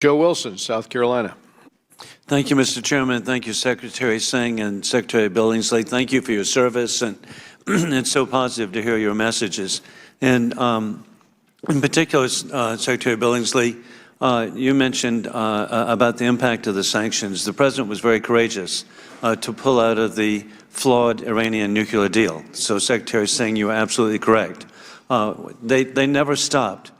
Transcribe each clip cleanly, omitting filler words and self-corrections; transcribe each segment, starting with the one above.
Joe Wilson, South Carolina. Thank you, Mr. Chairman. Thank you, Secretary Singh and Secretary Billingsley. Thank you for your service, and it's so positive to hear your messages. And in particular, Secretary Billingsley, you mentioned about the impact of the sanctions. The President was very courageous to pull out of the flawed Iranian nuclear deal. So, Secretary Singh, you are absolutely correct. They never stopped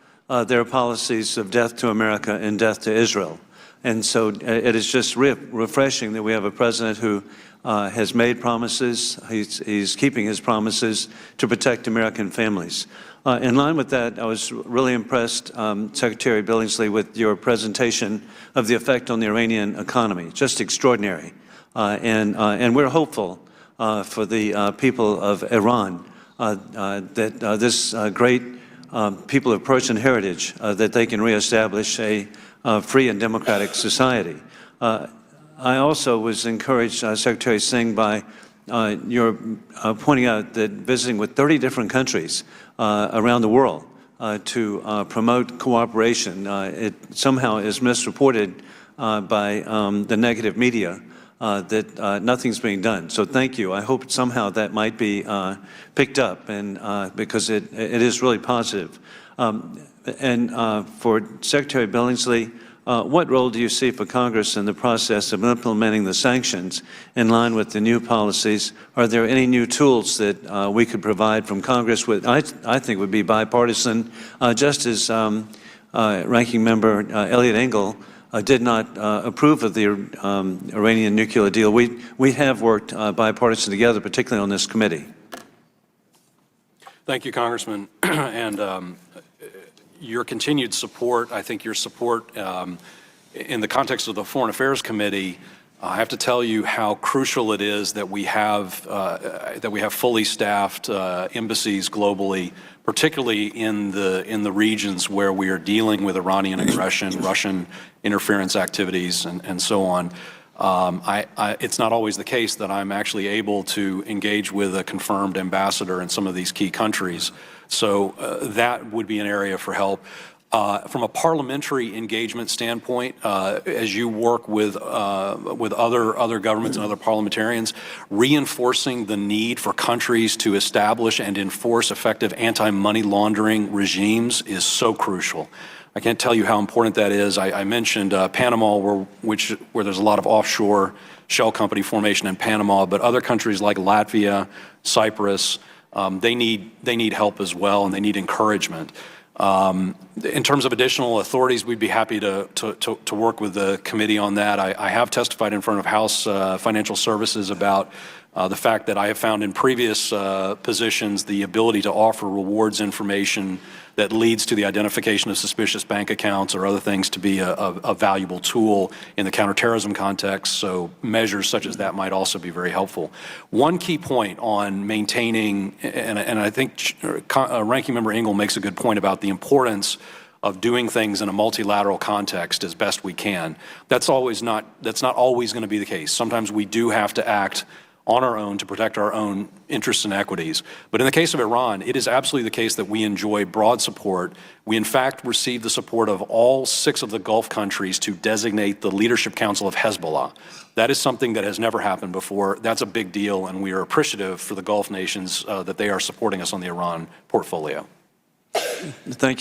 their policies of death to America and death to Israel. And so it is just refreshing that we have a president who has made promises. He's keeping his promises to protect American families. In line with that, I was really impressed, Secretary Billingsley, with your presentation of the effect on the Iranian economy. Just extraordinary. And we're hopeful for the people of Iran that this great people of Persian heritage, that they can reestablish a free and democratic society. I also was encouraged, Secretary Singh, by your pointing out that visiting with 30 different countries around the world to promote cooperation. It somehow is misreported by the negative media that nothing's being done. So thank you. I hope somehow that might be picked up, and because it is really positive. And for Secretary Billingsley, what role do you see for Congress in the process of implementing the sanctions in line with the new policies? Are there any new tools that we could provide from Congress with, I think would be bipartisan, just as Ranking Member Eliot Engel did not approve of the Iranian nuclear deal. We have worked bipartisan together, particularly on this committee. Thank you, Congressman. And your continued support, I think your support in the context of the Foreign Affairs Committee, I have to tell you how crucial it is that we have fully staffed embassies globally, particularly in the regions where we are dealing with Iranian aggression, Russian interference activities, and so on. It's not always the case that I'm actually able to engage with a confirmed ambassador in some of these key countries. So that would be an area for help. From a parliamentary engagement standpoint, as you work with other governments and other parliamentarians, reinforcing the need for countries to establish and enforce effective anti-money laundering regimes is so crucial. I can't tell you how important that is. I mentioned Panama, where there's a lot of offshore shell company formation in Panama, but other countries like Latvia, Cyprus, they need help as well, and they need encouragement. In terms of additional authorities, we'd be happy to work with the committee on that. I have testified in front of House Financial Services about the fact that I have found in previous positions the ability to offer rewards information that leads to the identification of suspicious bank accounts or other things to be a valuable tool in the counterterrorism context. So measures such as that might also be very helpful. One key point on maintaining, and I think Ranking Member Engel makes a good point about the importance of doing things in a multilateral context as best we can. That's not always going to be the case. Sometimes we do have to act on our own to protect our own interests and equities. But in the case of Iran, it is absolutely the case that we enjoy broad support. We, in fact, received the support of all 6 of the Gulf countries to designate the Leadership Council of Hezbollah. That is something that has never happened before. That's a big deal, and we are appreciative for the Gulf nations that they are supporting us on the Iran portfolio. Thank you.